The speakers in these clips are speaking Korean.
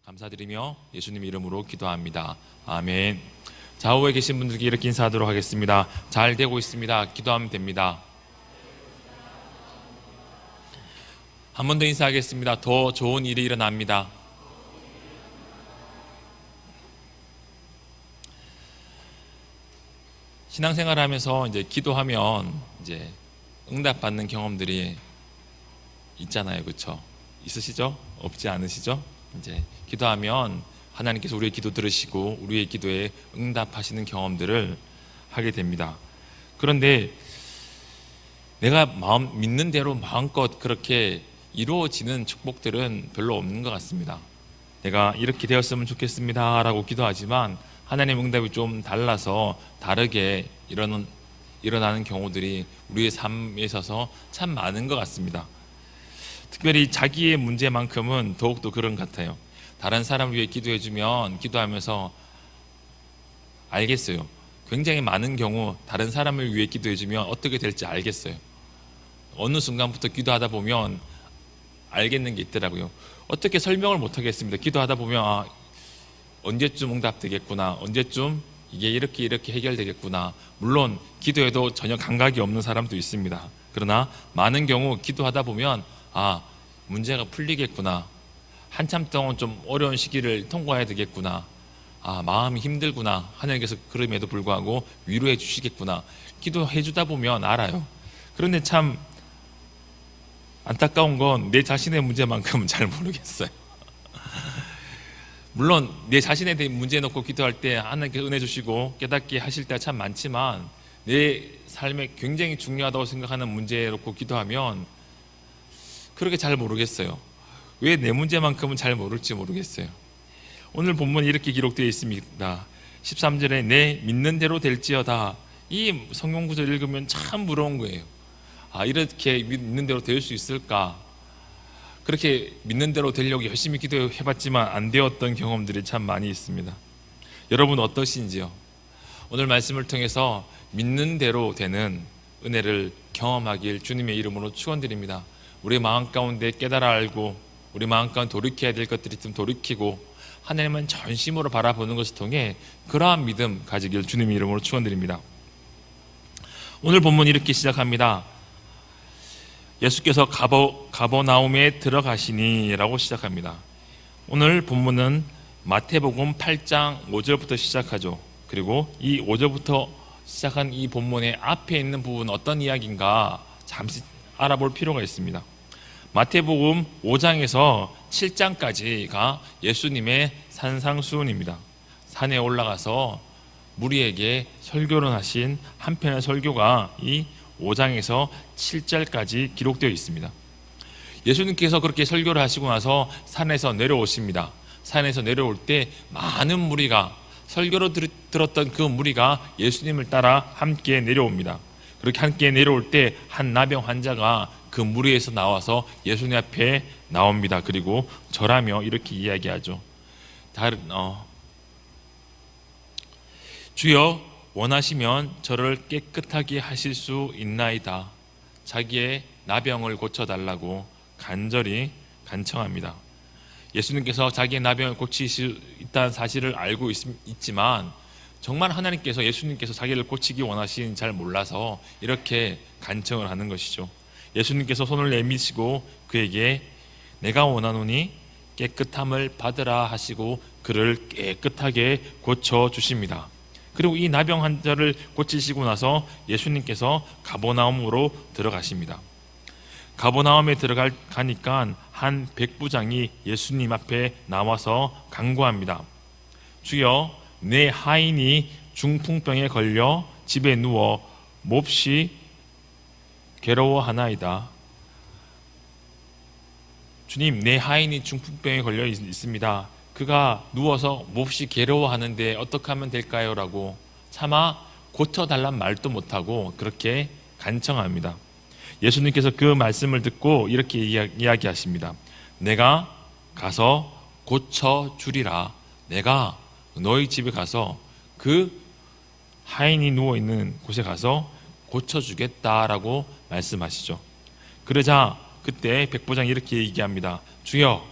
감사드리며 예수님 이름으로 기도합니다. 아멘. 좌우에 계신 분들께 이렇게 인사하도록 하겠습니다. 잘 되고 있습니다. 기도하면 됩니다. 한 번 더 인사하겠습니다. 더 좋은 일이 일어납니다. 신앙생활 하면서 이제 기도하면 이제 응답받는 경험들이 있잖아요. 그렇죠? 있으시죠? 없지 않으시죠? 이제 기도하면 하나님께서 우리의 기도 들으시고 우리의 기도에 응답하시는 경험들을 하게 됩니다. 그런데 내가 믿는 대로 마음껏 그렇게 이루어지는 축복들은 별로 없는 것 같습니다. 내가 이렇게 되었으면 좋겠습니다 라고 기도하지만 하나님 응답이 좀 달라서 다르게 일어나는 경우들이 우리의 삶에 있어서 참 많은 것 같습니다. 특별히 자기의 문제만큼은 더욱더 그런 것 같아요. 다른 사람을 위해 기도해주면 기도하면서 알겠어요. 굉장히 많은 경우 다른 사람을 위해 기도해주면 어떻게 될지 알겠어요. 어느 순간부터 기도하다 보면 알겠는 게 있더라고요. 어떻게 설명을 못 하겠습니다. 기도하다 보면 언제쯤 응답되겠구나, 언제쯤 이게 이렇게 해결되겠구나. 물론 기도해도 전혀 감각이 없는 사람도 있습니다. 그러나 많은 경우 기도하다 보면 문제가 풀리겠구나, 한참 동안 좀 어려운 시기를 통과해야 되겠구나, 마음이 힘들구나, 하나님께서 그럼에도 불구하고 위로해 주시겠구나, 기도해 주다 보면 알아요. 그런데 참 안타까운 건 내 자신의 문제만큼은 잘 모르겠어요. 물론 내 자신에 대한 문제 놓고 기도할 때 하나님께서 은혜 주시고 깨닫게 하실 때가 참 많지만 내 삶에 굉장히 중요하다고 생각하는 문제에 놓고 기도하면 그렇게 잘 모르겠어요. 왜 내 문제만큼은 잘 모를지 모르겠어요. 오늘 본문에 이렇게 기록되어 있습니다. 13절에 내 믿는 대로 될지어다. 이 성경 구절 읽으면 참 부러운 거예요. 이렇게 믿는 대로 될 수 있을까? 그렇게 믿는 대로 되려고 열심히 기도해봤지만 안 되었던 경험들이 참 많이 있습니다. 여러분 어떠신지요? 오늘 말씀을 통해서 믿는 대로 되는 은혜를 경험하길 주님의 이름으로 축원드립니다. 우리 마음 가운데 깨달아 알고 우리 마음 가운데 돌이켜야 될 것들이 있으면 돌이키고 하나님은 전심으로 바라보는 것을 통해 그러한 믿음 가지길 주님의 이름으로 축원드립니다. 오늘 본문 이렇게 시작합니다. 예수께서 가버나움에 들어가시니 라고 시작합니다. 오늘 본문은 마태복음 8장 5절부터 시작하죠. 그리고 이 5절부터 시작한 이 본문의 앞에 있는 부분은 어떤 이야기인가 잠시 알아볼 필요가 있습니다. 마태복음 5장에서 7장까지가 예수님의 산상수훈입니다. 산에 올라가서 무리에게 설교를 하신 한편의 설교가 이 5장에서 7절까지 기록되어 있습니다. 예수님께서 그렇게 설교를 하시고 나서 산에서 내려오십니다. 산에서 내려올 때 많은 무리가, 설교를 들었던 그 무리가 예수님을 따라 함께 내려옵니다. 그렇게 함께 내려올 때 한 나병 환자가 그 무리에서 나와서 예수님 앞에 나옵니다. 그리고 절하며 이렇게 이야기하죠. 주여 원하시면 저를 깨끗하게 하실 수 있나이다. 자기의 나병을 고쳐달라고 간절히 간청합니다. 예수님께서 자기의 나병을 고칠 수 있다는 사실을 알고 있지만 정말 하나님께서 예수님께서 자기를 고치기 원하시는지 잘 몰라서 이렇게 간청을 하는 것이죠. 예수님께서 손을 내미시고 그에게 내가 원하노니 깨끗함을 받으라 하시고 그를 깨끗하게 고쳐주십니다. 그리고 이 나병 환자를 고치시고 나서 예수님께서 가버나움으로 들어가십니다. 가버나움에 들어가니까 한 백부장이 예수님 앞에 나와서 간구합니다. 주여, 내 하인이 중풍병에 걸려 집에 누워 몹시 괴로워하나이다. 주님, 내 하인이 중풍병에 걸려 있습니다. 그가 누워서 몹시 괴로워하는데 어떻게 하면 될까요? 라고 차마 고쳐달란 말도 못하고 그렇게 간청합니다. 예수님께서 그 말씀을 듣고 이렇게 이야기하십니다. 내가 가서 고쳐주리라. 내가 너희 집에 가서 그 하인이 누워있는 곳에 가서 고쳐주겠다라고 말씀하시죠. 그러자 그때 백부장이 이렇게 얘기합니다. 주여,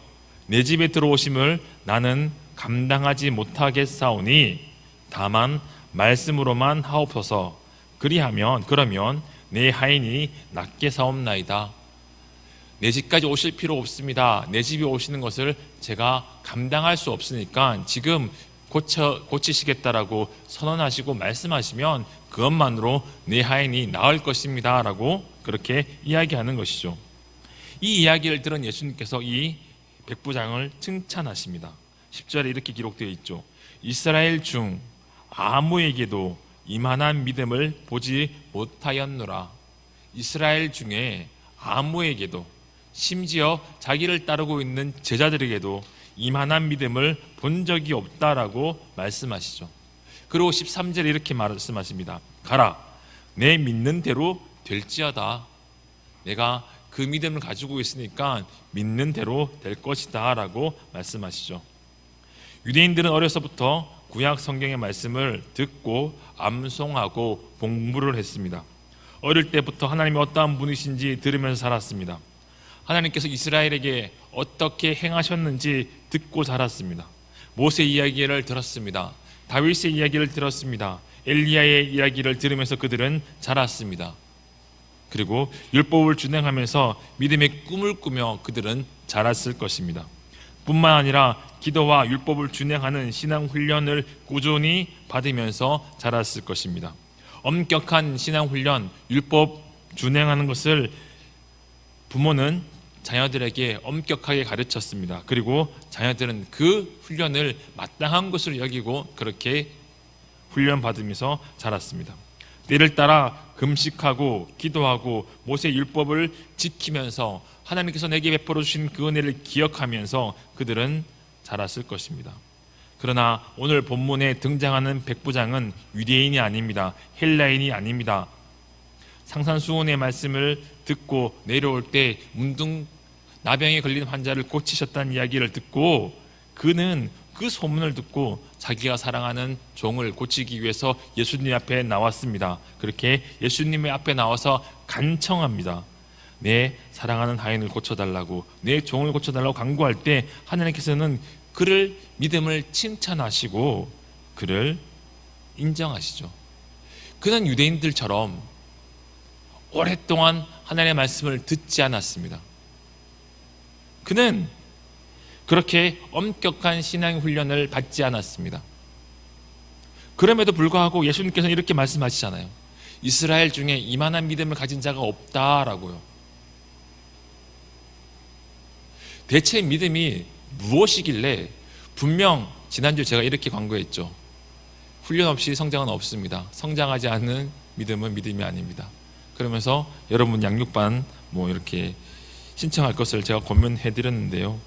내 집에 들어오심을 나는 감당하지 못하겠사오니 다만 말씀으로만 하옵소서. 그러면 내 하인이 낫게 사옵나이다. 내 집까지 오실 필요 없습니다. 내 집에 오시는 것을 제가 감당할 수 없으니까 지금 고치시겠다라고 선언하시고 말씀하시면 그것만으로 내 하인이 나을 것입니다 라고 그렇게 이야기하는 것이죠. 이 이야기를 들은 예수님께서 이 백부장을 칭찬하십니다. 10절에 이렇게 기록되어 있죠. 이스라엘 중 아무에게도 이만한 믿음을 보지 못하였노라. 이스라엘 중에 아무에게도, 심지어 자기를 따르고 있는 제자들에게도 이만한 믿음을 본 적이 없다라고 말씀하시죠. 그리고 13절에 이렇게 말씀하십니다. 가라, 내 믿는 대로 될지어다. 내가 그 믿음을 가지고 있으니까 믿는 대로 될 것이다 라고 말씀하시죠. 유대인들은 어려서부터 구약 성경의 말씀을 듣고 암송하고 공부를 했습니다. 어릴 때부터 하나님이 어떠한 분이신지 들으면서 살았습니다. 하나님께서 이스라엘에게 어떻게 행하셨는지 듣고 자랐습니다. 모세 이야기를 들었습니다. 다윗의 이야기를 들었습니다. 엘리야의 이야기를 들으면서 그들은 자랐습니다. 그리고 율법을 준행하면서 믿음의 꿈을 꾸며 그들은 자랐을 것입니다. 뿐만 아니라 기도와 율법을 준행하는 신앙 훈련을 꾸준히 받으면서 자랐을 것입니다. 엄격한 신앙 훈련, 율법 준행하는 것을 부모는 자녀들에게 엄격하게 가르쳤습니다. 그리고 자녀들은 그 훈련을 마땅한 것으로 여기고 그렇게 훈련받으면서 자랐습니다. 때를 따라 금식하고 기도하고 모세 율법을 지키면서 하나님께서 내게 베풀어 주신 그 은혜를 기억하면서 그들은 자랐을 것입니다. 그러나 오늘 본문에 등장하는 백부장은 유대인이 아닙니다. 헬라인이 아닙니다. 상산수훈의 말씀을 듣고 내려올 때 문둥 나병에 걸린 환자를 고치셨다는 이야기를 듣고 그는 그 소문을 듣고 자기가 사랑하는 종을 고치기 위해서 예수님 앞에 나왔습니다. 그렇게 예수님의 앞에 나와서 간청합니다. 내 사랑하는 하인을 고쳐달라고, 내 종을 고쳐달라고 간구할 때 하나님께서는 그를 믿음을 칭찬하시고 그를 인정하시죠. 그는 유대인들처럼 오랫동안 하나님의 말씀을 듣지 않았습니다. 그는 그렇게 엄격한 신앙 훈련을 받지 않았습니다. 그럼에도 불구하고 예수님께서는 이렇게 말씀하시잖아요. 이스라엘 중에 이만한 믿음을 가진 자가 없다라고요. 대체 믿음이 무엇이길래, 분명 지난주 제가 이렇게 광고했죠. 훈련 없이 성장은 없습니다. 성장하지 않는 믿음은 믿음이 아닙니다. 그러면서 여러분 양육반 이렇게 신청할 것을 제가 권면해 드렸는데요.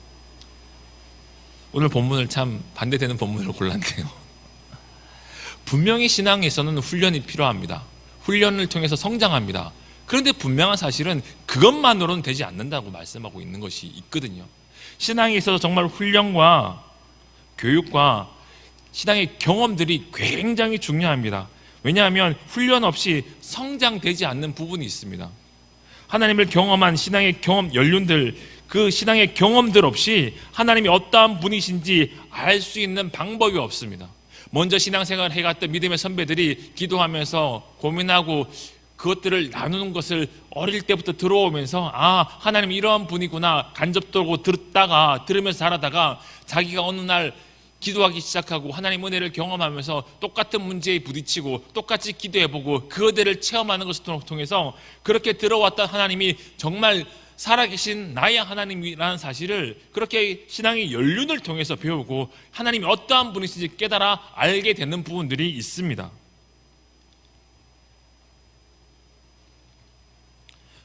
오늘 본문을 참 반대되는 본문을 골랐네요. 분명히 신앙에서는 훈련이 필요합니다. 훈련을 통해서 성장합니다. 그런데 분명한 사실은 그것만으로는 되지 않는다고 말씀하고 있는 것이 있거든요. 신앙에 있어서 정말 훈련과 교육과 신앙의 경험들이 굉장히 중요합니다. 왜냐하면 훈련 없이 성장되지 않는 부분이 있습니다. 하나님을 경험한 신앙의 경험 연륜들, 그 신앙의 경험들 없이 하나님이 어떠한 분이신지 알 수 있는 방법이 없습니다. 먼저 신앙생활을 해갔던 믿음의 선배들이 기도하면서 고민하고 그것들을 나누는 것을 어릴 때부터 들어오면서 하나님 이러한 분이구나 간접적으로 들으면서 자라다가 자기가 어느 날 기도하기 시작하고 하나님 은혜를 경험하면서 똑같은 문제에 부딪히고 똑같이 기도해보고 그들을 체험하는 것을 통해서 그렇게 들어왔던 하나님이 정말 살아계신 나의 하나님이라는 사실을 그렇게 신앙의 연륜을 통해서 배우고 하나님이 어떠한 분이신지 깨달아 알게 되는 부분들이 있습니다.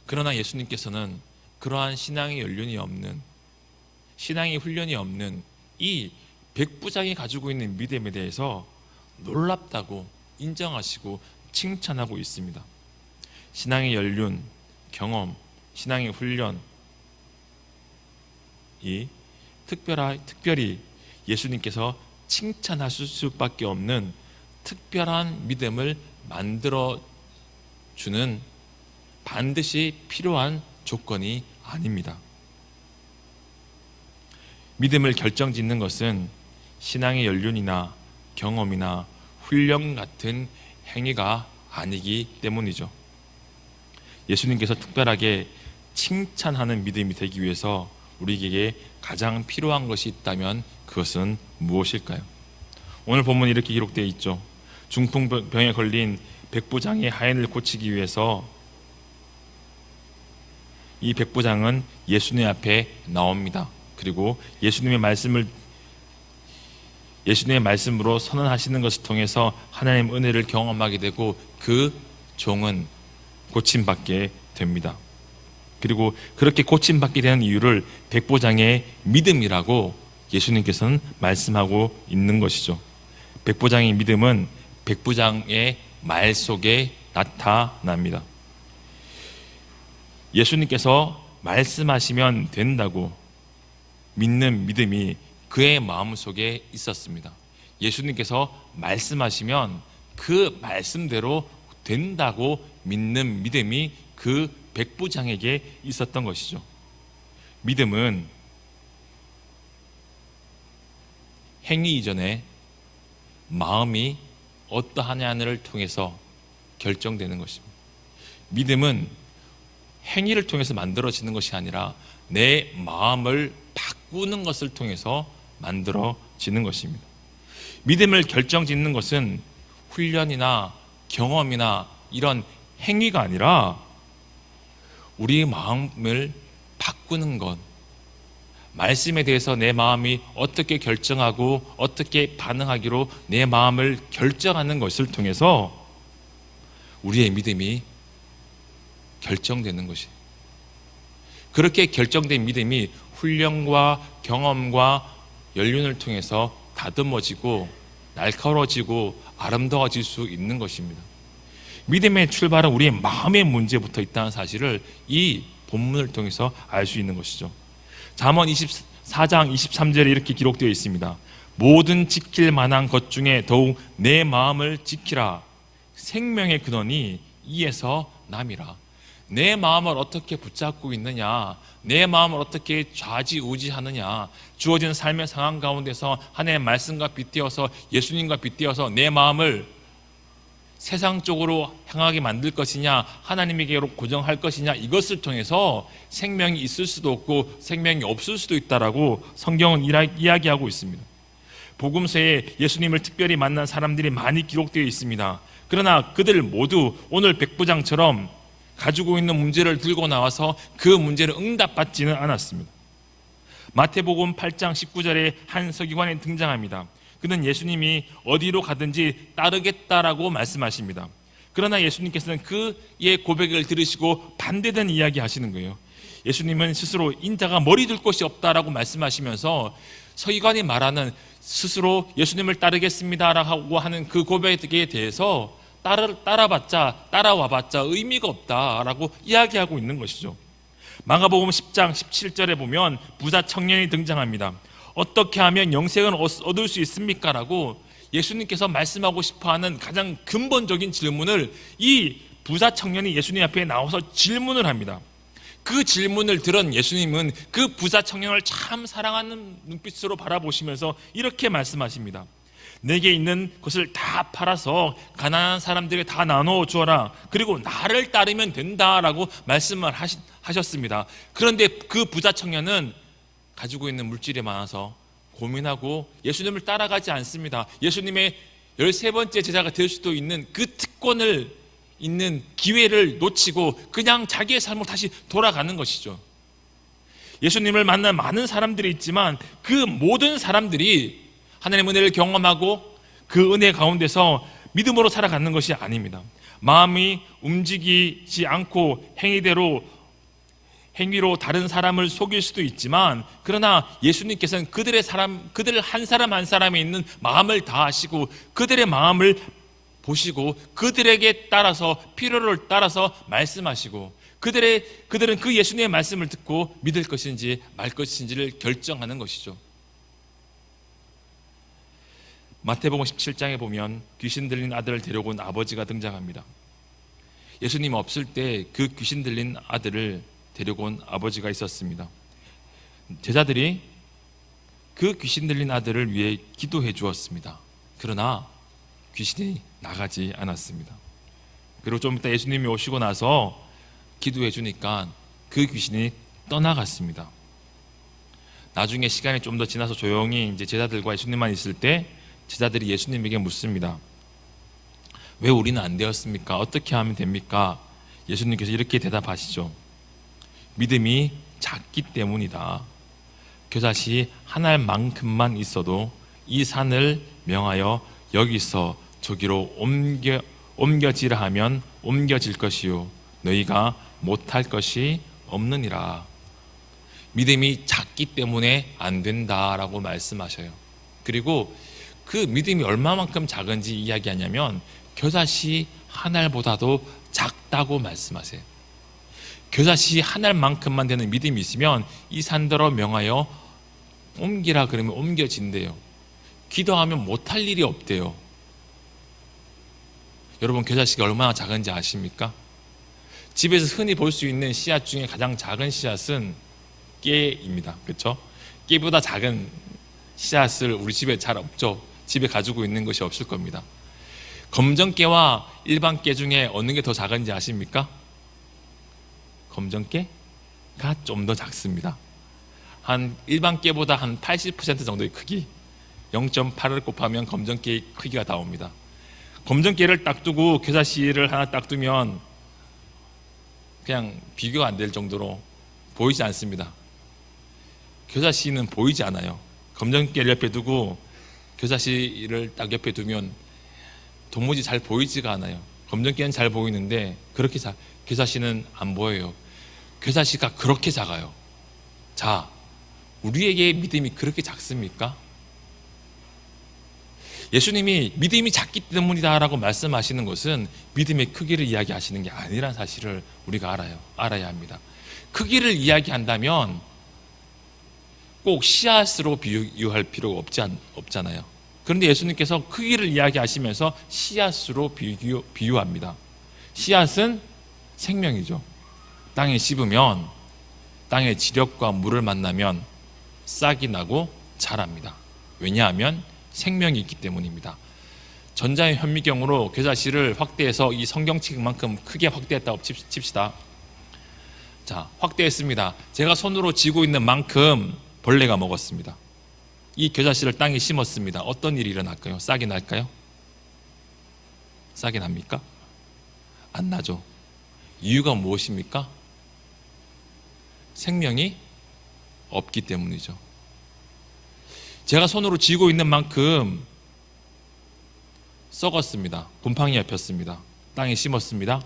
그러나 예수님께서는 그러한 신앙의 연륜이 없는, 신앙의 훈련이 없는 이 백부장이 가지고 있는 믿음에 대해서 놀랍다고 인정하시고 칭찬하고 있습니다. 신앙의 연륜, 경험, 신앙의 훈련이 특별히 예수님께서 칭찬하실 수밖에 없는 특별한 믿음을 만들어주는 반드시 필요한 조건이 아닙니다. 믿음을 결정짓는 것은 신앙의 연륜이나 경험이나 훈련 같은 행위가 아니기 때문이죠. 예수님께서 특별하게 칭찬하는 믿음이 되기 위해서 우리에게 가장 필요한 것이 있다면 그것은 무엇일까요? 오늘 본문에 이렇게 기록되어 있죠. 중풍병에 걸린 백부장의 하인을 고치기 위해서 이 백부장은 예수님 앞에 나옵니다. 그리고 예수님의 말씀으로 선언하시는 것을 통해서 하나님의 은혜를 경험하게 되고 그 종은 고침받게 됩니다. 그리고 그렇게 고침받게 되는 이유를 백부장의 믿음이라고 예수님께서는 말씀하고 있는 것이죠. 백부장의 믿음은 백부장의 말 속에 나타납니다. 예수님께서 말씀하시면 된다고 믿는 믿음이 그의 마음속에 있었습니다. 예수님께서 말씀하시면 그 말씀대로 된다고 믿는 믿음이 그 백부장에게 있었던 것이죠. 믿음은 행위 이전에 마음이 어떠하냐를 통해서 결정되는 것입니다. 믿음은 행위를 통해서 만들어지는 것이 아니라 내 마음을 바꾸는 것을 통해서 만들어지는 것입니다. 믿음을 결정짓는 것은 훈련이나 경험이나 이런 행위가 아니라 우리의 마음을 바꾸는 것, 말씀에 대해서 내 마음이 어떻게 결정하고 어떻게 반응하기로 내 마음을 결정하는 것을 통해서 우리의 믿음이 결정되는 것이에요. 그렇게 결정된 믿음이 훈련과 경험과 연륜을 통해서 다듬어지고 날카로워지고 아름다워질 수 있는 것입니다. 믿음의 출발은 우리의 마음의 문제부터 있다는 사실을 이 본문을 통해서 알 수 있는 것이죠. 잠언 24장 23절에 이렇게 기록되어 있습니다. 모든 지킬 만한 것 중에 더욱 내 마음을 지키라. 생명의 근원이 이에서 남이라. 내 마음을 어떻게 붙잡고 있느냐, 내 마음을 어떻게 좌지우지하느냐, 주어진 삶의 상황 가운데서 하나님의 말씀과 빗대어서 예수님과 빗대어서 내 마음을 세상 쪽으로 향하게 만들 것이냐, 하나님에게로 고정할 것이냐, 이것을 통해서 생명이 있을 수도 없고 생명이 없을 수도 있다라고 성경은 이야기하고 있습니다. 복음서에 예수님을 특별히 만난 사람들이 많이 기록되어 있습니다. 그러나 그들 모두 오늘 백부장처럼 가지고 있는 문제를 들고 나와서 그 문제를 응답받지는 않았습니다. 마태복음 8장 19절에 한 서기관이 등장합니다. 그는 예수님이 어디로 가든지 따르겠다라고 말씀하십니다. 그러나 예수님께서는 그의 고백을 들으시고 반대된 이야기 하시는 거예요. 예수님은 스스로 인자가 머리 둘 곳이 없다라고 말씀하시면서 서기관이 말하는 스스로 예수님을 따르겠습니다라고 하는 그 고백에 대해서 따라와봤자 의미가 없다라고 이야기하고 있는 것이죠. 마가복음 10장 17절에 보면 부자 청년이 등장합니다. 어떻게 하면 영생을 얻을 수 있습니까? 라고 예수님께서 말씀하고 싶어하는 가장 근본적인 질문을 이 부자 청년이 예수님 앞에 나와서 질문을 합니다. 그 질문을 들은 예수님은 그 부자 청년을 참 사랑하는 눈빛으로 바라보시면서 이렇게 말씀하십니다. 내게 있는 것을 다 팔아서 가난한 사람들에게 다 나눠 주어라. 그리고 나를 따르면 된다라고 말씀을 하셨습니다. 그런데 그 부자 청년은 가지고 있는 물질이 많아서 고민하고 예수님을 따라가지 않습니다. 예수님의 13번째 제자가 될 수도 있는 그 특권을 있는 기회를 놓치고 그냥 자기의 삶으로 다시 돌아가는 것이죠. 예수님을 만난 많은 사람들이 있지만 그 모든 사람들이 하나님의 은혜를 경험하고 그 은혜 가운데서 믿음으로 살아가는 것이 아닙니다. 마음이 움직이지 않고 행위로 다른 사람을 속일 수도 있지만, 그러나 예수님께서는 그들 한 사람 한 사람에 있는 마음을 다하시고 그들의 마음을 보시고 그들에게 따라서 필요를 따라서 말씀하시고 그들은 그 예수님의 말씀을 듣고 믿을 것인지 말 것인지를 결정하는 것이죠. 마태복음 17장에 보면 귀신 들린 아들을 데려고 온 아버지가 등장합니다. 예수님 없을 때 그 귀신 들린 아들을 데리고 온 아버지가 있었습니다. 제자들이 그 귀신 들린 아들을 위해 기도해 주었습니다. 그러나 귀신이 나가지 않았습니다. 그리고 좀 이따 예수님이 오시고 나서 기도해 주니까 그 귀신이 떠나갔습니다. 나중에 시간이 좀 더 지나서 조용히 이제 제자들과 예수님만 있을 때 제자들이 예수님에게 묻습니다. 왜 우리는 안 되었습니까? 어떻게 하면 됩니까? 예수님께서 이렇게 대답하시죠. 믿음이 작기 때문이다. 겨자씨 한 알만큼만 있어도 이 산을 명하여 여기서 저기로 옮겨지라 하면 옮겨질 것이요 너희가 못할 것이 없느니라. 믿음이 작기 때문에 안 된다라고 말씀하셔요. 그리고 그 믿음이 얼마만큼 작은지 이야기하냐면 겨자씨 한 알보다도 작다고 말씀하세요. 겨자씨 한 알만큼만 되는 믿음이 있으면 이 산더러 명하여 옮기라 그러면 옮겨진대요. 기도하면 못할 일이 없대요. 여러분 겨자씨가 얼마나 작은지 아십니까? 집에서 흔히 볼 수 있는 씨앗 중에 가장 작은 씨앗은 깨입니다. 그렇죠? 깨보다 작은 씨앗을 우리 집에 잘 없죠. 집에 가지고 있는 것이 없을 겁니다. 검정깨와 일반 깨 중에 어느 게 더 작은지 아십니까? 검정깨가 좀 더 작습니다. 한 일반 깨보다 한 80% 정도의 크기, 0.8을 곱하면 검정깨의 크기가 나옵니다. 검정깨를 딱 두고 겨자씨를 하나 딱 두면 그냥 비교가 안 될 정도로 보이지 않습니다. 겨자씨는 보이지 않아요. 검정깨를 옆에 두고 겨자씨를 딱 옆에 두면 도무지 잘 보이지가 않아요. 검정깨는 잘 보이는데 그렇게 겨자씨는 안 보여요. 겨자씨가 그렇게 작아요. 자, 우리에게 믿음이 그렇게 작습니까? 예수님이 믿음이 작기 때문이다라고 말씀하시는 것은 믿음의 크기를 이야기하시는 게 아니라는 사실을 우리가 알아야 합니다. 크기를 이야기한다면 꼭 씨앗으로 비유할 필요가 없잖아요. 그런데 예수님께서 크기를 이야기하시면서 씨앗으로 비유합니다. 씨앗은 생명이죠. 땅에 씹으면 땅의 지력과 물을 만나면 싹이 나고 자랍니다. 왜냐하면 생명이 있기 때문입니다. 전자의 현미경으로 겨자씨를 확대해서 이 성경책만큼 크게 확대했다고 칩시다. 자, 확대했습니다. 제가 손으로 쥐고 있는 만큼 벌레가 먹었습니다. 이 겨자씨를 땅에 심었습니다. 어떤 일이 일어날까요? 싹이 날까요? 싹이 납니까? 안 나죠. 이유가 무엇입니까? 생명이 없기 때문이죠. 제가 손으로 쥐고 있는 만큼 썩었습니다. 곰팡이가 폈습니다. 땅에 심었습니다.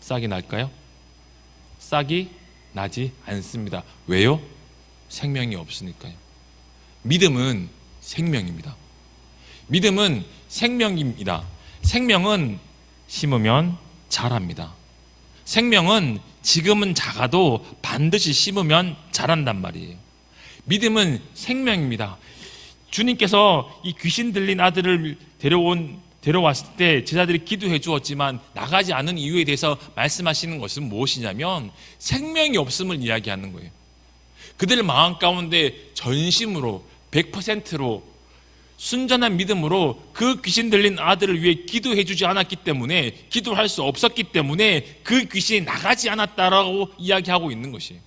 싹이 날까요? 싹이 나지 않습니다. 왜요? 생명이 없으니까요. 믿음은 생명입니다. 믿음은 생명입니다. 생명은 심으면 자랍니다. 생명은 지금은 작아도 반드시 심으면 자란단 말이에요. 믿음은 생명입니다. 주님께서 이 귀신 들린 아들을 데려왔을 때 제자들이 기도해 주었지만 나가지 않은 이유에 대해서 말씀하시는 것은 무엇이냐면 생명이 없음을 이야기하는 거예요. 그들 마음 가운데 전심으로 100%로 순전한 믿음으로 그 귀신 들린 아들을 위해 기도해 주지 않았기 때문에, 기도할 수 없었기 때문에 그 귀신이 나가지 않았다라고 이야기하고 있는 것이에요.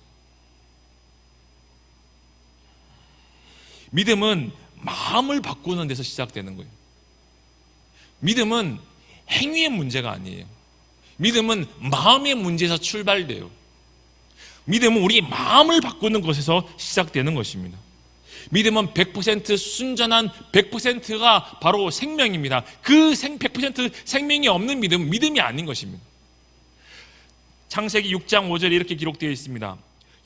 믿음은 마음을 바꾸는 데서 시작되는 거예요. 믿음은 행위의 문제가 아니에요. 믿음은 마음의 문제에서 출발돼요. 믿음은 우리 마음을 바꾸는 것에서 시작되는 것입니다. 믿음은 100% 순전한 100%가 바로 생명입니다. 그 100% 생명이 없는 믿음은 믿음이 아닌 것입니다. 창세기 6장 5절에 이렇게 기록되어 있습니다.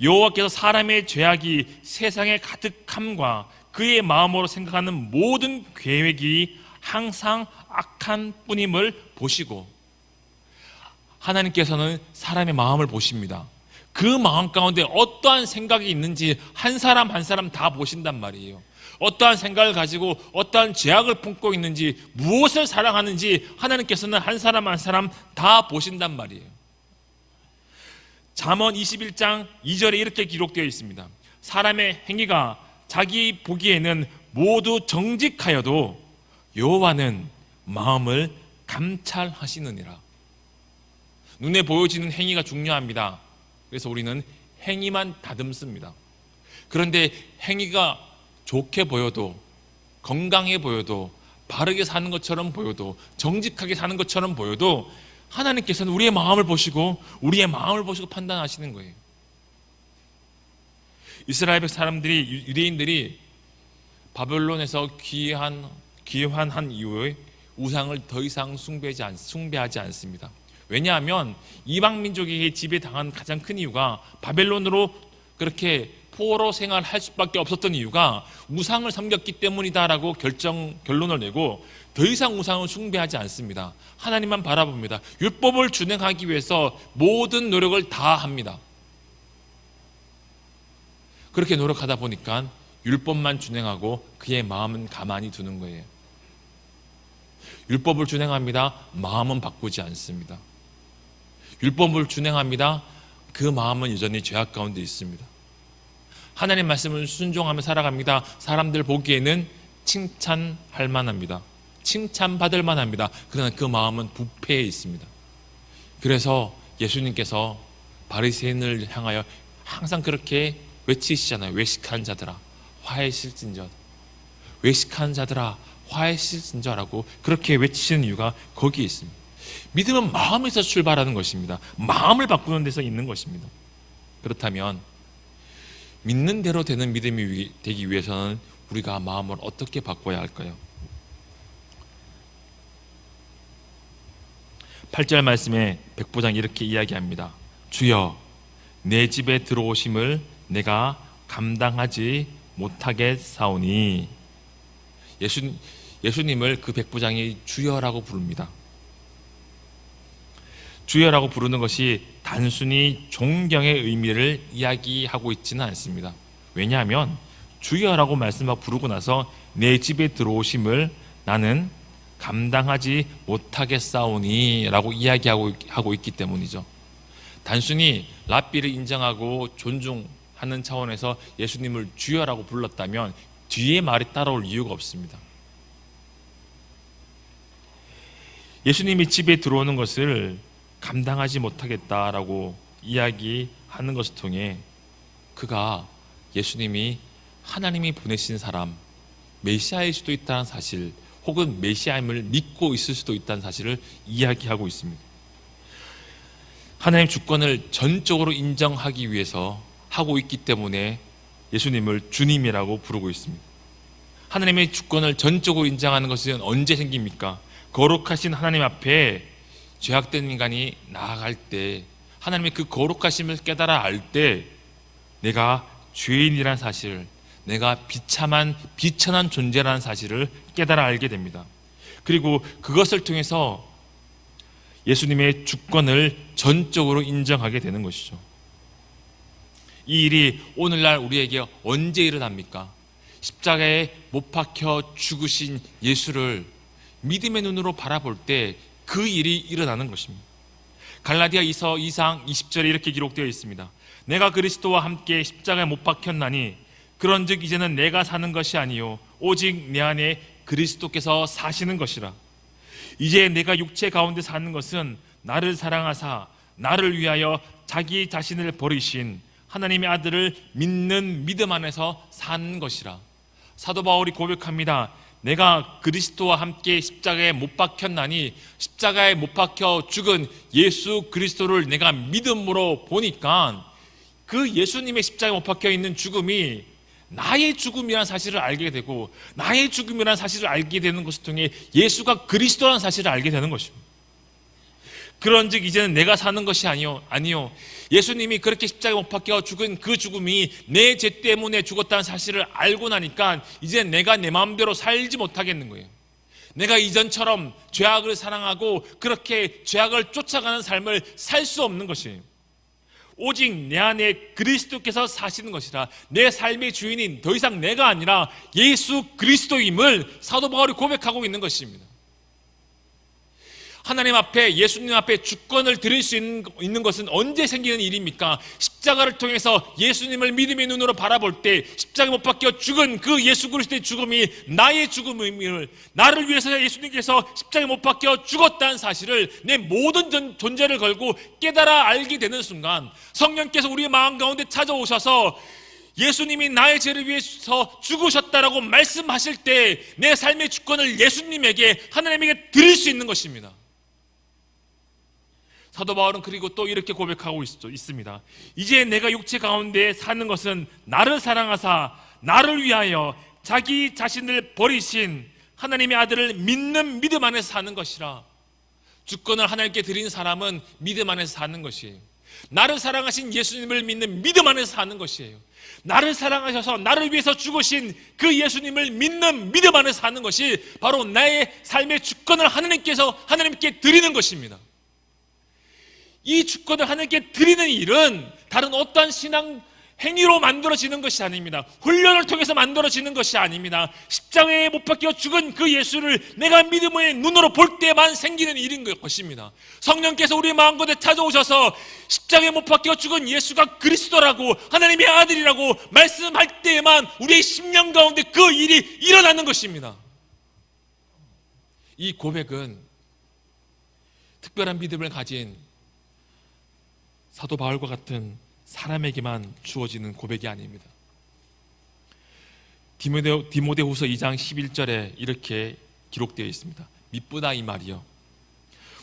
여호와께서 사람의 죄악이 세상에 가득함과 그의 마음으로 생각하는 모든 계획이 항상 악한 뿐임을 보시고, 하나님께서는 사람의 마음을 보십니다. 그 마음 가운데 어떠한 생각이 있는지 한 사람 한 사람 다 보신단 말이에요. 어떠한 생각을 가지고 어떠한 죄악을 품고 있는지, 무엇을 사랑하는지 하나님께서는 한 사람 한 사람 다 보신단 말이에요. 잠언 21장 2절에 이렇게 기록되어 있습니다. 사람의 행위가 자기 보기에는 모두 정직하여도 여호와는 마음을 감찰하시느니라. 눈에 보여지는 행위가 중요합니다. 그래서 우리는 행위만 다듬습니다. 그런데 행위가 좋게 보여도, 건강해 보여도, 바르게 사는 것처럼 보여도, 정직하게 사는 것처럼 보여도 하나님께서는 우리의 마음을 보시고 판단하시는 거예요. 이스라엘 사람들이, 유대인들이 바벨론에서 귀환한 이후에 우상을 더 이상 숭배하지 않습니다. 왜냐하면 이방 민족에게 지배당한 가장 큰 이유가, 바벨론으로 그렇게 포로 생활할 수밖에 없었던 이유가 우상을 섬겼기 때문이다라고 결론을 내고 더 이상 우상을 숭배하지 않습니다. 하나님만 바라봅니다. 율법을 준행하기 위해서 모든 노력을 다 합니다. 그렇게 노력하다 보니까 율법만 준행하고 그의 마음은 가만히 두는 거예요. 율법을 준행합니다. 마음은 바꾸지 않습니다. 율법을 준행합니다. 그 마음은 여전히 죄악 가운데 있습니다. 하나님 말씀을 순종하며 살아갑니다. 사람들 보기에는 칭찬할 만합니다. 칭찬받을 만합니다. 그러나 그 마음은 부패해 있습니다. 그래서 예수님께서 바리새인을 향하여 항상 그렇게 외치시잖아요. 외식한 자들아 화해실진저, 외식한 자들아 화해실진저라고 그렇게 외치시는 이유가 거기에 있습니다. 믿음은 마음에서 출발하는 것입니다. 마음을 바꾸는 데서 있는 것입니다. 그렇다면 믿는 대로 되는 믿음이 되기 위해서는 우리가 마음을 어떻게 바꿔야 할까요? 8절 말씀에 백부장이 이렇게 이야기합니다. 주여, 내 집에 들어오심을 내가 감당하지 못하겠사오니. 예수님을 그 백부장이 주여라고 부릅니다. 주여라고 부르는 것이 단순히 존경의 의미를 이야기하고 있지는 않습니다. 왜냐하면 주여라고 말씀하고 부르고 나서 내 집에 들어오심을 나는 감당하지 못하겠사오니 라고 이야기하고 있기 때문이죠. 단순히 랍비를 인정하고 존중하는 차원에서 예수님을 주여라고 불렀다면 뒤에 말이 따라올 이유가 없습니다. 예수님이 집에 들어오는 것을 감당하지 못하겠다라고 이야기하는 것을 통해 그가 예수님이 하나님이 보내신 사람, 메시아일 수도 있다는 사실, 혹은 메시아임을 믿고 있을 수도 있다는 사실을 이야기하고 있습니다. 하나님 주권을 전적으로 인정하기 위해서 하고 있기 때문에 예수님을 주님이라고 부르고 있습니다. 하나님의 주권을 전적으로 인정하는 것은 언제 생깁니까? 거룩하신 하나님 앞에 죄악된 인간이 나아갈 때, 하나님의 그 거룩하심을 깨달아 알 때 내가 죄인이라는 사실을, 내가 비천한 존재라는 사실을 깨달아 알게 됩니다. 그리고 그것을 통해서 예수님의 주권을 전적으로 인정하게 되는 것이죠. 이 일이 오늘날 우리에게 언제 일어납니까? 십자가에 못 박혀 죽으신 예수를 믿음의 눈으로 바라볼 때 그 일이 일어나는 것입니다. 갈라디아 2서 2장 20절에 이렇게 기록되어 있습니다. 내가 그리스도와 함께 십자가에 못 박혔나니 그런즉 이제는 내가 사는 것이 아니요 오직 내 안에 그리스도께서 사시는 것이라. 이제 내가 육체 가운데 사는 것은 나를 사랑하사 나를 위하여 자기 자신을 버리신 하나님의 아들을 믿는 믿음 안에서 사는 것이라. 사도 바울이 고백합니다. 내가 그리스도와 함께 십자가에 못 박혔나니, 십자가에 못 박혀 죽은 예수 그리스도를 내가 믿음으로 보니까 그 예수님의 십자가에 못 박혀 있는 죽음이 나의 죽음이라는 사실을 알게 되고, 나의 죽음이라는 사실을 알게 되는 것을 통해 예수가 그리스도라는 사실을 알게 되는 것입니다. 그런즉 이제는 내가 사는 것이 아니요 예수님이 그렇게 십자가에 못 박혀 죽은 그 죽음이 내 죄 때문에 죽었다는 사실을 알고 나니까 이제 내가 내 마음대로 살지 못하겠는 거예요. 내가 이전처럼 죄악을 사랑하고 그렇게 죄악을 쫓아가는 삶을 살 수 없는 것이에요. 오직 내 안에 그리스도께서 사시는 것이라. 내 삶의 주인인 더 이상 내가 아니라 예수 그리스도임을 사도 바울이 고백하고 있는 것입니다. 하나님 앞에, 예수님 앞에 주권을 드릴 수 있는 것은 언제 생기는 일입니까? 십자가를 통해서 예수님을 믿음의 눈으로 바라볼 때 십자가에 못 박혀 죽은 그 예수 그리스도의 죽음이 나의 죽음임을, 나를 위해서 예수님께서 십자가에 못 박혀 죽었다는 사실을 내 모든 존재를 걸고 깨달아 알게 되는 순간, 성령께서 우리의 마음 가운데 찾아오셔서 예수님이 나의 죄를 위해서 죽으셨다라고 말씀하실 때 내 삶의 주권을 예수님에게, 하나님에게 드릴 수 있는 것입니다. 사도 바울은 그리고 또 이렇게 고백하고 있습니다. 이제 내가 육체 가운데 사는 것은 나를 사랑하사 나를 위하여 자기 자신을 버리신 하나님의 아들을 믿는 믿음 안에서 사는 것이라. 주권을 하나님께 드린 사람은 믿음 안에서 사는 것이에요. 나를 사랑하신 예수님을 믿는 믿음 안에서 사는 것이에요. 나를 사랑하셔서 나를 위해서 죽으신 그 예수님을 믿는 믿음 안에서 사는 것이 바로 나의 삶의 주권을 하나님께 드리는 것입니다. 이 주권을 하나님께 드리는 일은 다른 어떠한 신앙 행위로 만들어지는 것이 아닙니다. 훈련을 통해서 만들어지는 것이 아닙니다. 십자가에 못 박혀 죽은 그 예수를 내가 믿음의 눈으로 볼 때만 생기는 일인 것입니다. 성령께서 우리의 마음 가운데 찾아오셔서 십자가에 못 박혀 죽은 예수가 그리스도라고, 하나님의 아들이라고 말씀할 때에만 우리의 심령 가운데 그 일이 일어나는 것입니다. 이 고백은 특별한 믿음을 가진 사도 바울과 같은 사람에게만 주어지는 고백이 아닙니다. 디모데후서 2장 11절에 이렇게 기록되어 있습니다. 미쁘다 이 말이요,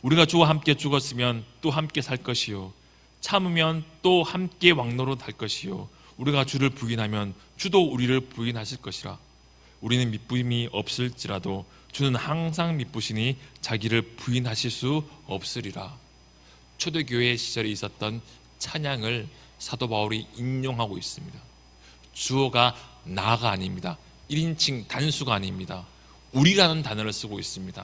우리가 주와 함께 죽었으면 또 함께 살 것이요, 참으면 또 함께 왕노릇 할 것이요, 우리가 주를 부인하면 주도 우리를 부인하실 것이라. 우리는 미쁘임이 없을지라도 주는 항상 미쁘시니 자기를 부인하실 수 없으리라. 초대교회 시절에 있었던 찬양을 사도 바울이 인용하고 있습니다. 주어가 나가 아닙니다. 1인칭 단수가 아닙니다. 우리라는 단어를 쓰고 있습니다.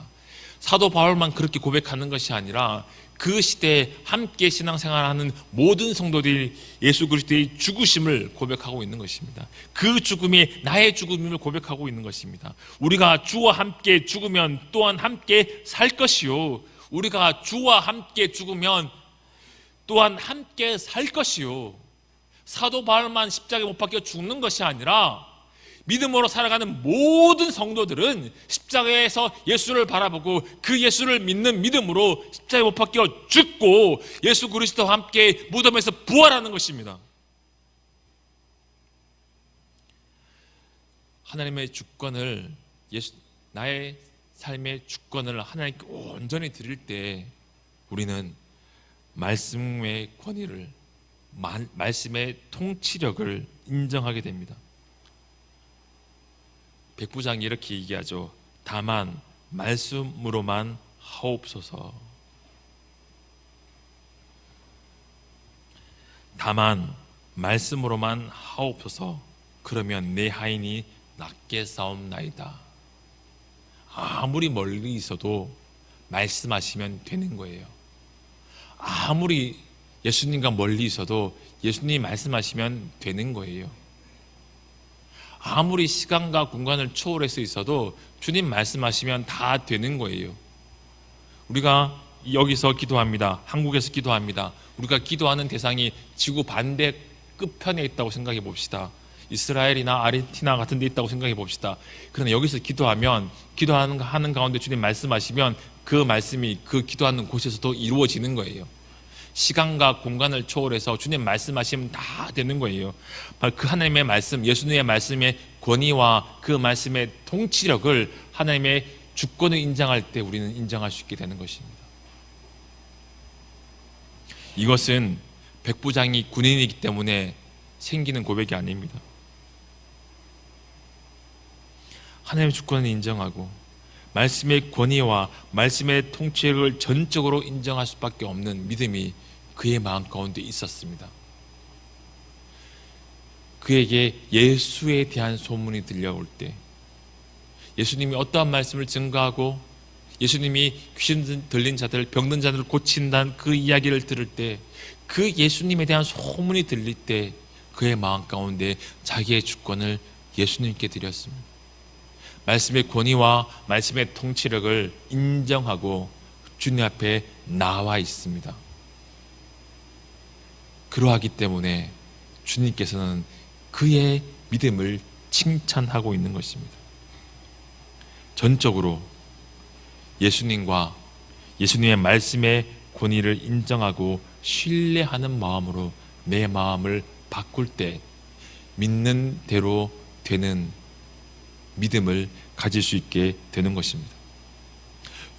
사도 바울만 그렇게 고백하는 것이 아니라 그 시대에 함께 신앙생활하는 모든 성도들이 예수 그리스도의 죽으심을 고백하고 있는 것입니다. 그 죽음이 나의 죽음임을 고백하고 있는 것입니다. 우리가 주와 함께 죽으면 또한 함께 살 것이요, 우리가 주와 함께 죽으면 또한 함께 살 것이요. 사도 바울만 십자가에 못 박혀 죽는 것이 아니라 믿음으로 살아가는 모든 성도들은 십자가에서 예수를 바라보고 그 예수를 믿는 믿음으로 십자가에 못 박혀 죽고 예수 그리스도와 함께 무덤에서 부활하는 것입니다. 하나님의 주권을, 나의 삶의 주권을 하나님께 온전히 드릴 때 우리는 말씀의 권위를, 말씀의 통치력을 인정하게 됩니다. 백부장이 이렇게 얘기하죠. 다만 말씀으로만 하옵소서. 다만 말씀으로만 하옵소서. 그러면 내 하인이 낫게 싸움나이다. 아무리 멀리 있어도 말씀하시면 되는 거예요. 아무리 예수님과 멀리 있어도 예수님이 말씀하시면 되는 거예요. 아무리 시간과 공간을 초월해서 있어도 주님 말씀하시면 다 되는 거예요. 우리가 여기서 기도합니다. 한국에서 기도합니다. 우리가 기도하는 대상이 지구 반대 끝편에 있다고 생각해 봅시다. 이스라엘이나 아르헨티나 같은 데 있다고 생각해 봅시다. 그러나 여기서 기도하는 가운데 주님 말씀하시면 그 말씀이 그 기도하는 곳에서도 이루어지는 거예요. 시간과 공간을 초월해서 주님 말씀하시면 다 되는 거예요. 바로 그 하나님의 말씀, 예수님의 말씀의 권위와 그 말씀의 통치력을 하나님의 주권을 인정할 때 우리는 인정할 수 있게 되는 것입니다. 이것은 백부장이 군인이기 때문에 생기는 고백이 아닙니다. 하나님의 주권을 인정하고 말씀의 권위와 말씀의 통치력을 전적으로 인정할 수밖에 없는 믿음이 그의 마음 가운데 있었습니다. 그에게 예수에 대한 소문이 들려올 때, 예수님이 어떠한 말씀을 증거하고 예수님이 귀신 들린 자들, 병든 자들을 고친다는 그 이야기를 들을 때, 그 예수님에 대한 소문이 들릴 때 그의 마음 가운데 자기의 주권을 예수님께 드렸습니다. 말씀의 권위와 말씀의 통치력을 인정하고 주님 앞에 나와 있습니다. 그러하기 때문에 주님께서는 그의 믿음을 칭찬하고 있는 것입니다. 전적으로 예수님과 예수님의 말씀의 권위를 인정하고 신뢰하는 마음으로 내 마음을 바꿀 때 믿는 대로 되는 믿음을 가질 수 있게 되는 것입니다.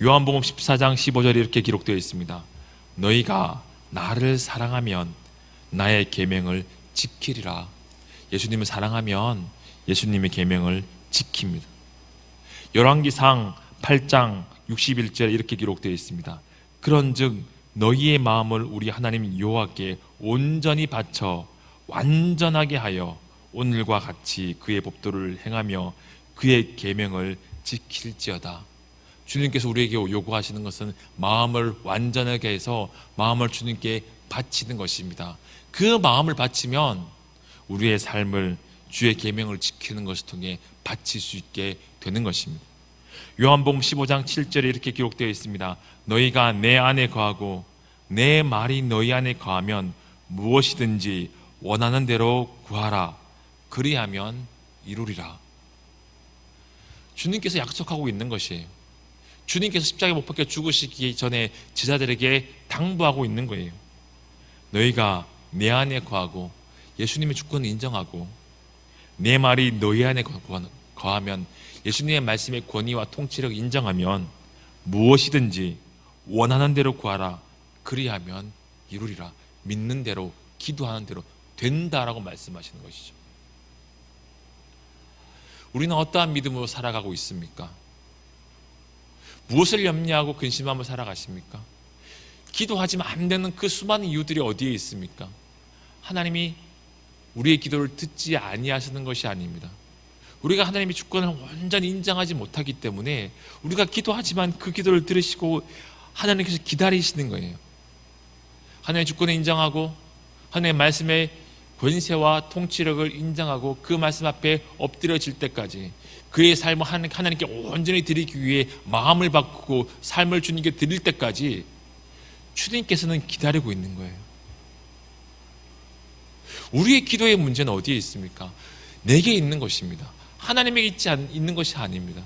요한복음 14장 15절에 이렇게 기록되어 있습니다. 너희가 나를 사랑하면 나의 계명을 지키리라. 예수님을 사랑하면 예수님의 계명을 지킵니다. 열왕기상 8장 61절에 이렇게 기록되어 있습니다. 그런즉 너희의 마음을 우리 하나님 여호와께 온전히 바쳐 완전하게 하여 오늘과 같이 그의 법도를 행하며 그의 계명을 지킬지어다. 주님께서 우리에게 요구하시는 것은 마음을 완전하게 해서 마음을 주님께 바치는 것입니다. 그 마음을 바치면 우리의 삶을 주의 계명을 지키는 것을 통해 바칠 수 있게 되는 것입니다. 요한복음 15장 7절에 이렇게 기록되어 있습니다. 너희가 내 안에 거하고 내 말이 너희 안에 거하면 무엇이든지 원하는 대로 구하라. 그리하면 이루리라. 주님께서 약속하고 있는 것이에요. 주님께서 십자가에 못 박혀 죽으시기 전에 제자들에게 당부하고 있는 거예요. 너희가 내 안에 거하고 예수님의 주권을 인정하고 내 말이 너희 안에 거하면 예수님의 말씀의 권위와 통치력을 인정하면 무엇이든지 원하는 대로 구하라. 그리하면 이루리라. 믿는 대로, 기도하는 대로 된다라고 말씀하시는 것이죠. 우리는 어떠한 믿음으로 살아가고 있습니까? 무엇을 염려하고 근심하며 살아가십니까? 기도하지만 안 되는 그 수많은 이유들이 어디에 있습니까? 하나님이 우리의 기도를 듣지 아니하시는 것이 아닙니다. 우리가 하나님의 주권을 완전히 인정하지 못하기 때문에 우리가 기도하지만 그 기도를 들으시고 하나님께서 기다리시는 거예요. 하나님의 주권을 인정하고 하나님의 말씀의 권세와 통치력을 인정하고 그 말씀 앞에 엎드려질 때까지 그의 삶을 하나님께 온전히 드리기 위해 마음을 바꾸고 삶을 주님께 드릴 때까지 주님께서는 기다리고 있는 거예요. 우리의 기도의 문제는 어디에 있습니까? 내게 있는 것입니다. 하나님에게 있는 것이 아닙니다.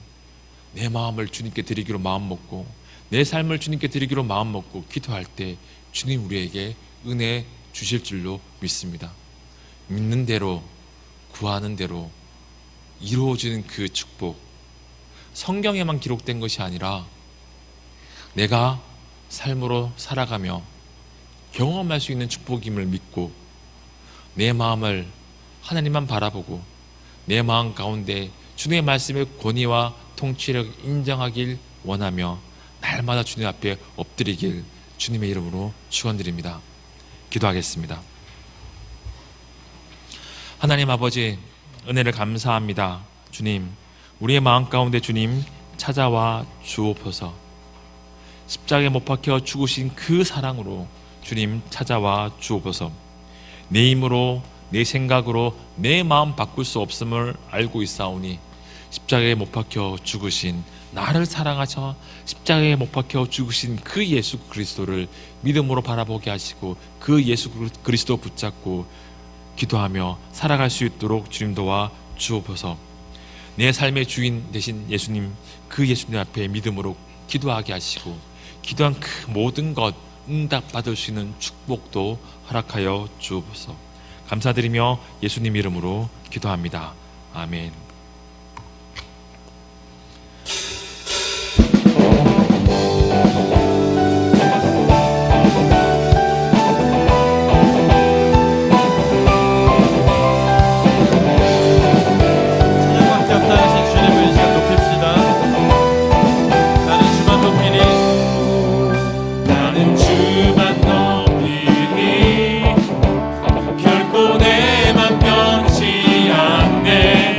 내 마음을 주님께 드리기로 마음먹고 내 삶을 주님께 드리기로 마음먹고 기도할 때 주님 우리에게 은혜 주실 줄로 믿습니다. 믿는 대로 구하는 대로 이루어지는 그 축복, 성경에만 기록된 것이 아니라 내가 삶으로 살아가며 경험할 수 있는 축복임을 믿고 내 마음을 하나님만 바라보고 내 마음 가운데 주님의 말씀의 권위와 통치력을 인정하길 원하며 날마다 주님 앞에 엎드리길 주님의 이름으로 축원드립니다. 기도하겠습니다. 하나님 아버지, 은혜를 감사합니다. 주님, 우리의 마음 가운데 주님 찾아와 주옵소서. 십자가에 못 박혀 죽으신 그 사랑으로 주님 찾아와 주옵소서. 내 힘으로 내 생각으로 내 마음 바꿀 수 없음을 알고 있사오니 십자가에 못 박혀 죽으신 나를 사랑하셔 십자가에 못 박혀 죽으신 그 예수 그리스도를 믿음으로 바라보게 하시고 그 예수 그리스도 붙잡고 기도하며 살아갈 수 있도록 주님 도와 주옵소서. 내 삶의 주인 되신 예수님, 그 예수님 앞에 믿음으로 기도하게 하시고 기도한 그 모든 것 응답받을 수 있는 축복도 허락하여 주옵소서. 감사드리며 예수님 이름으로 기도합니다. 아멘. 결코 내맘 변치 않네.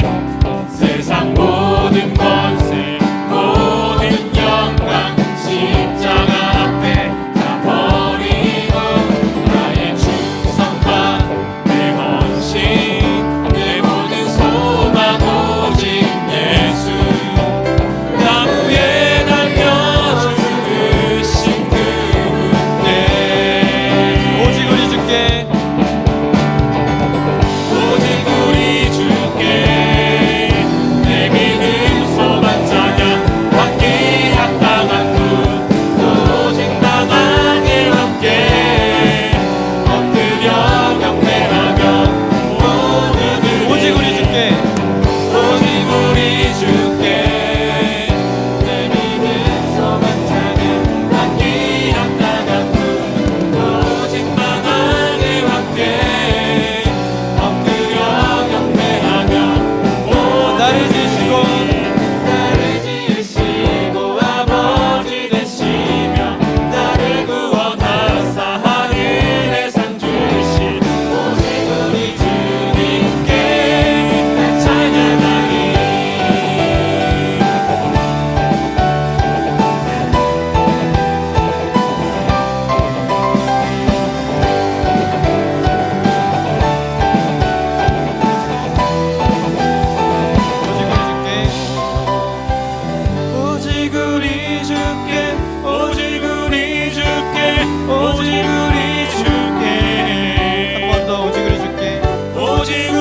오직